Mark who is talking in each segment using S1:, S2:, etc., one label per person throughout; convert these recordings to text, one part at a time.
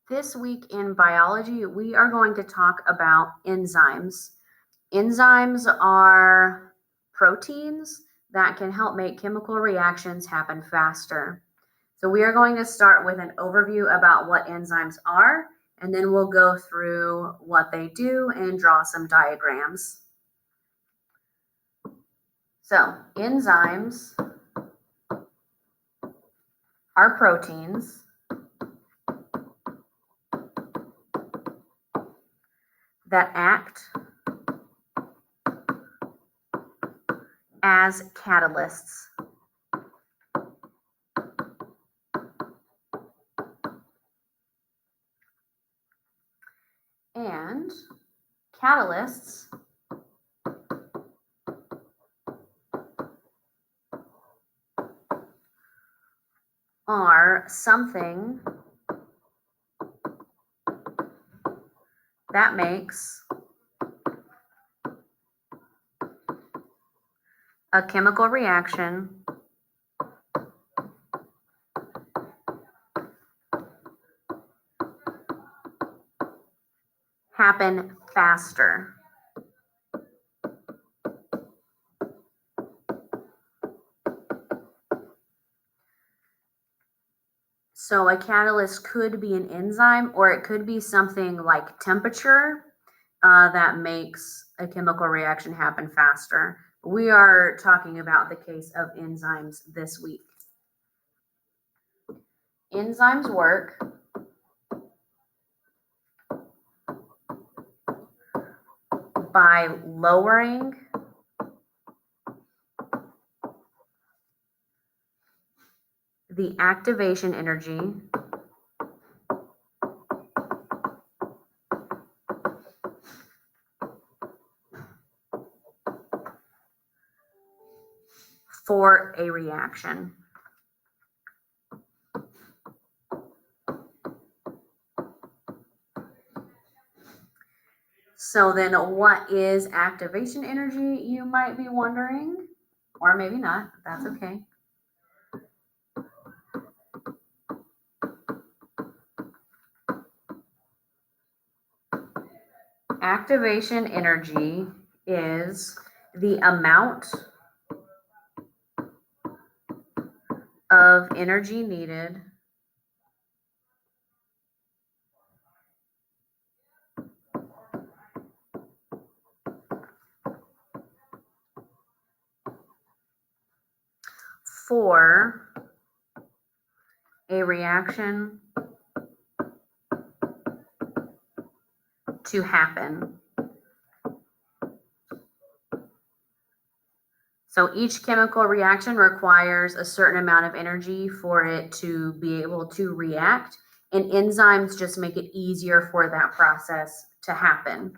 S1: This week in biology, we are going to talk about enzymes. Enzymes are proteins that can help make chemical reactions happen faster. So we are going to start with an overview about what enzymes are, and then we'll go through what they do and draw some diagrams. So enzymes are proteins that act as catalysts. And catalysts are something that makes a chemical reaction happen faster. So a catalyst could be an enzyme, or it could be something like temperature that makes a chemical reaction happen faster. We are talking about the case of enzymes this week. Enzymes work by lowering the activation energy for a reaction. So then what is activation energy, you might be wondering, or maybe not, that's okay. Activation energy is the amount of energy needed for a reaction to happen. So each chemical reaction requires a certain amount of energy for it to be able to react, and enzymes just make it easier for that process to happen.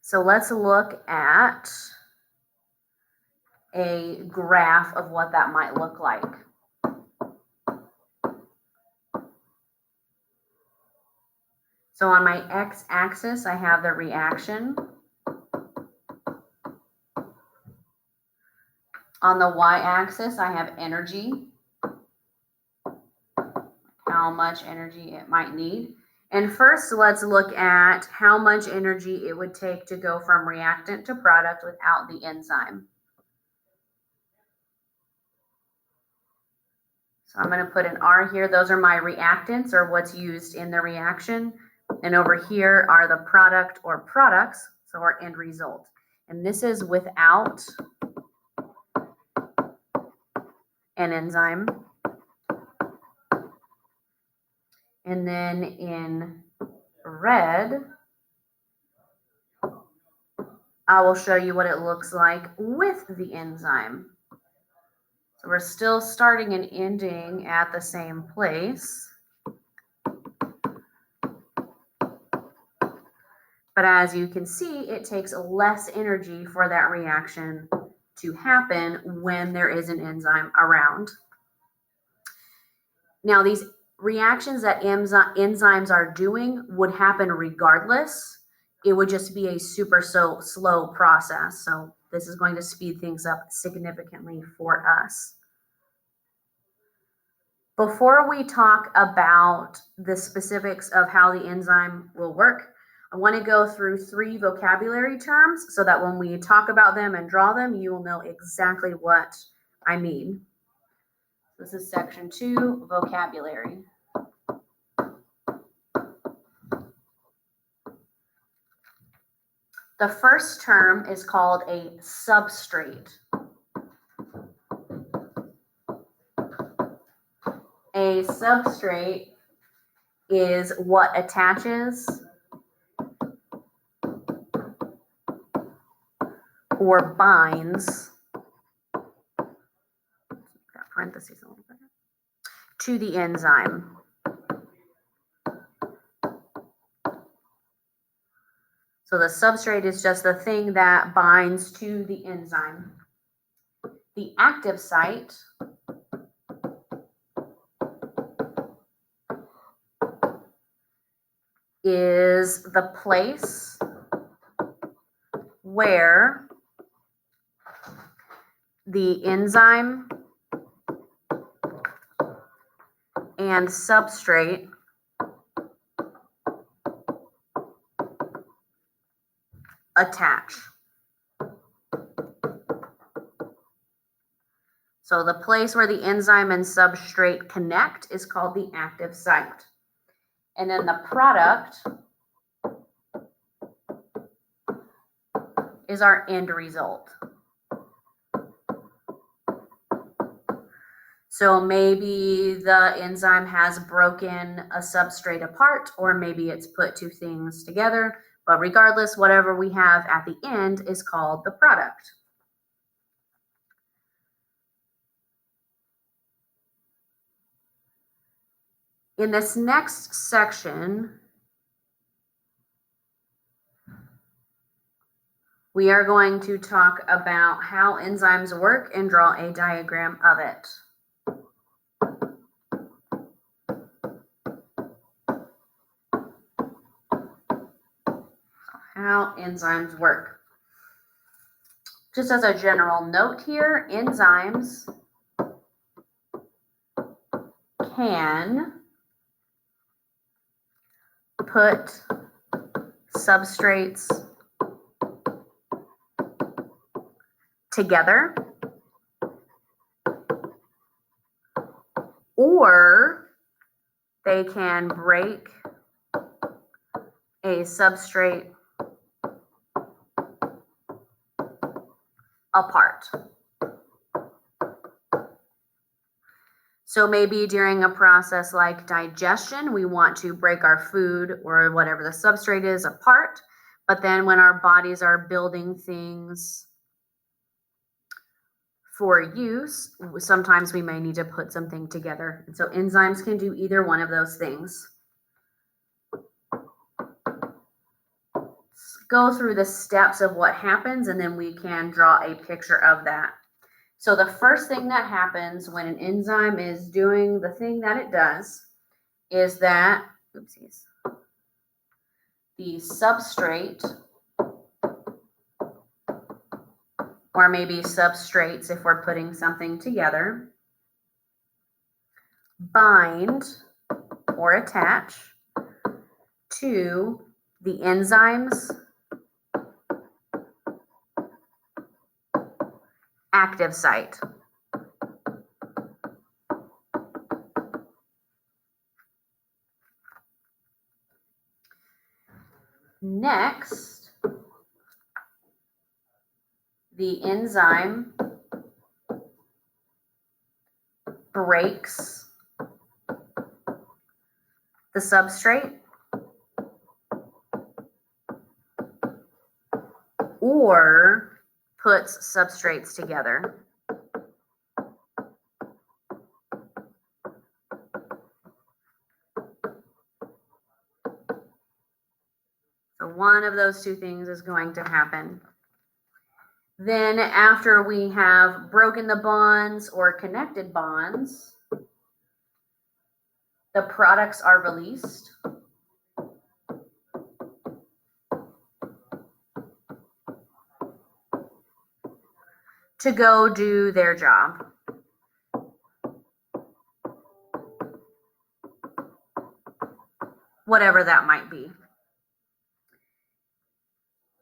S1: So let's look at a graph of what that might look like. So on my x-axis, I have the reaction. On the y-axis, I have energy, how much energy it might need. And first, let's look at how much energy it would take to go from reactant to product without the enzyme. So I'm going to put an R here. Those are my reactants, or what's used in the reaction. And over here are the product or products, so our end result. And this is without an enzyme. And then in red, I will show you what it looks like with the enzyme. So we're still starting and ending at the same place. But as you can see, it takes less energy for that reaction to happen when there is an enzyme around. Now, these reactions that enzymes are doing would happen regardless. It would just be a super slow process. So this is going to speed things up significantly for us. Before we talk about the specifics of how the enzyme will work, I want to go through 3 vocabulary terms so that when we talk about them and draw them, you will know exactly what I mean. This is section 2, vocabulary. The first term is called a substrate. A substrate is what attaches or binds, that parentheses a little bit, to the enzyme. So the substrate is just the thing that binds to the enzyme. The active site is the place where the enzyme and substrate attach. So the place where the enzyme and substrate connect is called the active site. And then the product is our end result. So maybe the enzyme has broken a substrate apart, or maybe it's put 2 things together, but regardless, whatever we have at the end is called the product. In this next section, we are going to talk about how enzymes work and draw a diagram of it. How enzymes work. Just as a general note here, enzymes can put substrates together, or they can break a substrate apart. So maybe during a process like digestion, we want to break our food or whatever the substrate is apart, but then when our bodies are building things for use, sometimes we may need to put something together. And so enzymes can do either one of those things. Let's go through the steps of what happens, and then we can draw a picture of that. So the first thing that happens when an enzyme is doing the thing that it does is that, oopsies, the substrate, or maybe substrates if we're putting something together, bind or attach to the enzyme's active site. Next, the enzyme breaks the substrate or puts substrates together. So one of those 2 things is going to happen. Then after we have broken the bonds or connected bonds, the products are released. To go do their job. whatever that might be.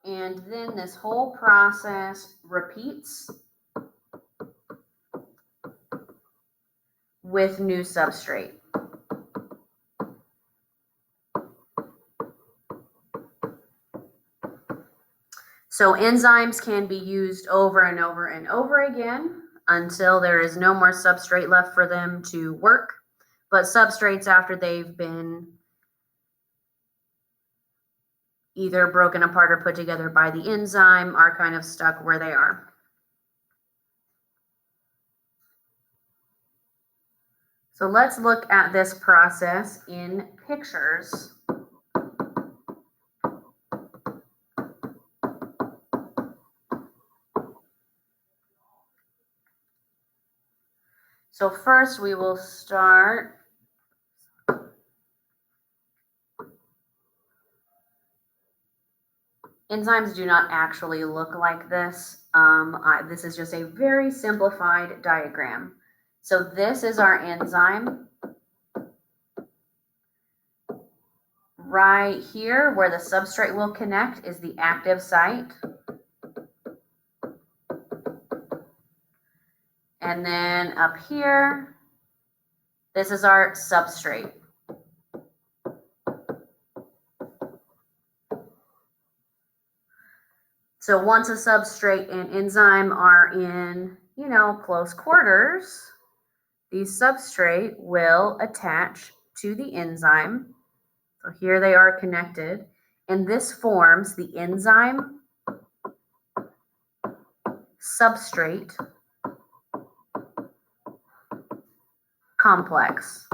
S1: And then this whole process repeats with new substrate. So enzymes can be used over and over and over again until there is no more substrate left for them to work. But substrates, after they've been either broken apart or put together by the enzyme, are kind of stuck where they are. So let's look at this process in pictures. So first we will start enzymes do not actually look like this. This is just a very simplified diagram. So this is our enzyme. Right here where the substrate will connect is the active site. And then up here, this is our substrate. So once a substrate and enzyme are in, close quarters, the substrate will attach to the enzyme. So here they are connected, and this forms the enzyme substrate complex.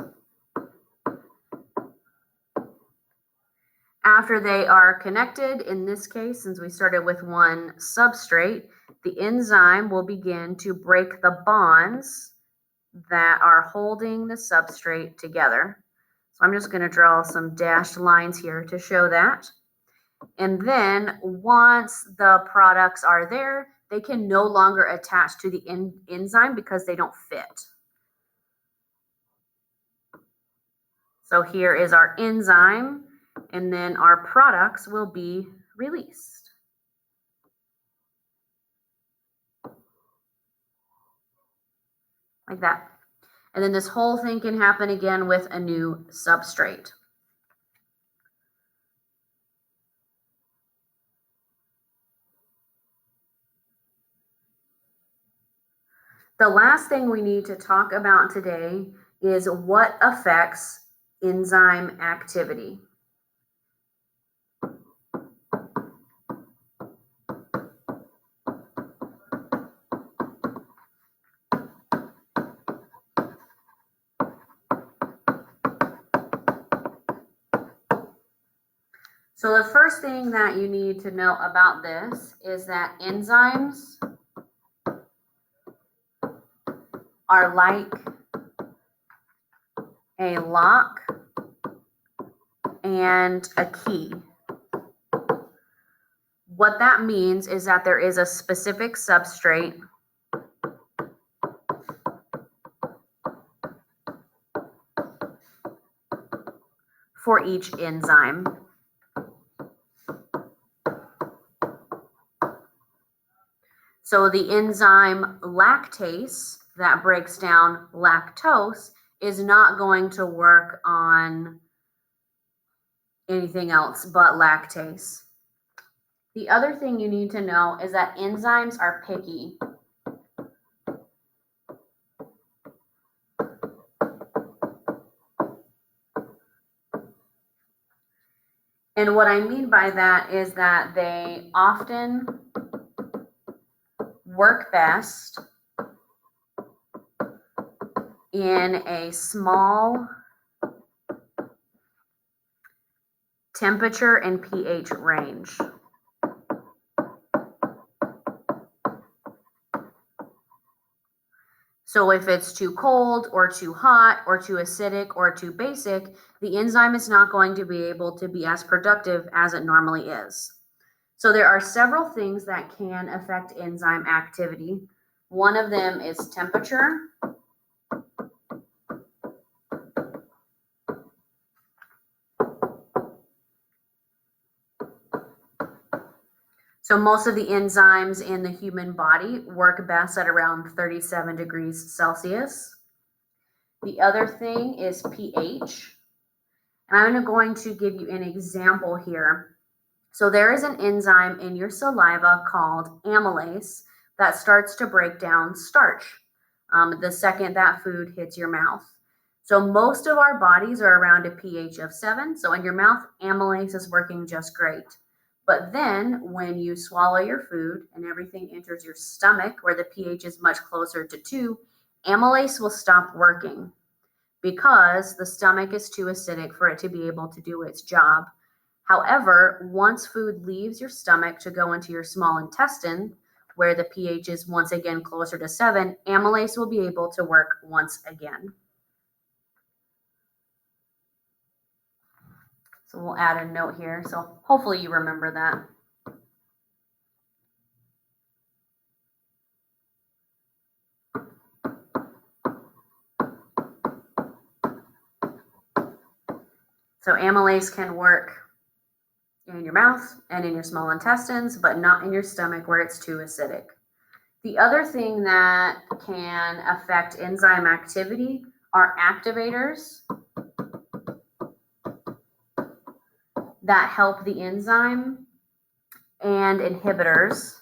S1: After they are connected, in this case, since we started with one substrate, the enzyme will begin to break the bonds that are holding the substrate together. So I'm just going to draw some dashed lines here to show that. And then once the products are there, they can no longer attach to the enzyme because they don't fit. So here is our enzyme, and then our products will be released. Like that. And then this whole thing can happen again with a new substrate. The last thing we need to talk about today is what affects enzyme activity. So the first thing that you need to know about this is that enzymes are like a lock and a key. What that means is that there is a specific substrate for each enzyme. So the enzyme lactase that breaks down lactose is not going to work on anything else but lactase. The other thing you need to know is that enzymes are picky. And what I mean by that is that they often work best in a small temperature and pH range. So if it's too cold or too hot or too acidic or too basic, the enzyme is not going to be able to be as productive as it normally is. So there are several things that can affect enzyme activity. One of them is temperature. So most of the enzymes in the human body work best at around 37 degrees Celsius. The other thing is pH. And I'm going to give you an example here. So there is an enzyme in your saliva called amylase that starts to break down starch the second that food hits your mouth. So most of our bodies are around a pH of 7. So in your mouth, amylase is working just great. But then when you swallow your food and everything enters your stomach where the pH is much closer to 2, amylase will stop working because the stomach is too acidic for it to be able to do its job. However, once food leaves your stomach to go into your small intestine, where the pH is once again closer to 7, amylase will be able to work once again. So we'll add a note here. So hopefully you remember that. So amylase can work in your mouth and in your small intestines, but not in your stomach where it's too acidic. The other thing that can affect enzyme activity are activators that help the enzyme and inhibitors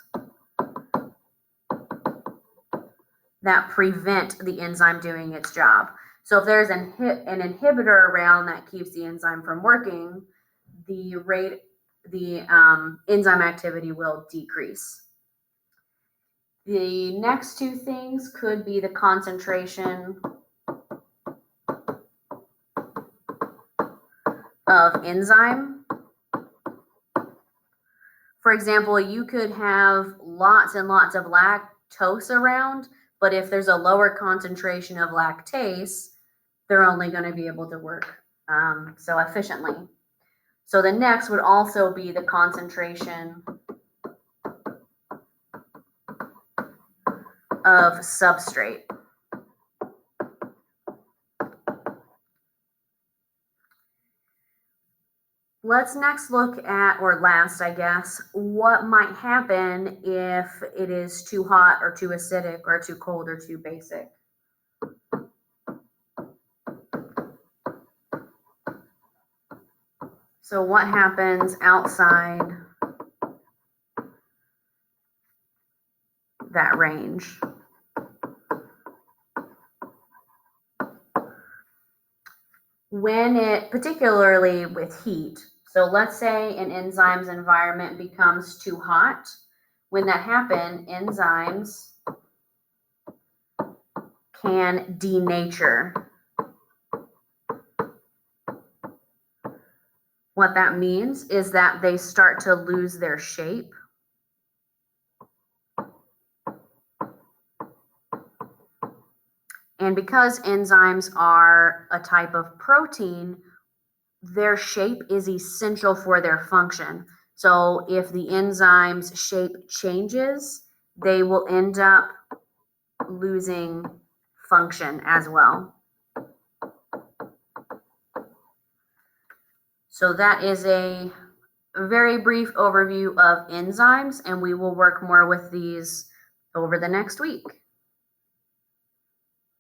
S1: that prevent the enzyme doing its job. So if there's an inhibitor around that keeps the enzyme from working, the enzyme activity will decrease. The next two things could be the concentration of enzyme. For example, you could have lots and lots of lactose around, but if there's a lower concentration of lactase, they're only going to be able to work so efficiently. So the next would also be the concentration of substrate. Let's next look at, or last, I guess, what might happen if it is too hot or too acidic or too cold or too basic. So what happens outside that range? When it, particularly with heat, so let's say an enzyme's environment becomes too hot. When that happens, enzymes can denature. What that means is that they start to lose their shape. And because enzymes are a type of protein, their shape is essential for their function. So if the enzyme's shape changes, they will end up losing function as well. So that is a very brief overview of enzymes, and we will work more with these over the next week.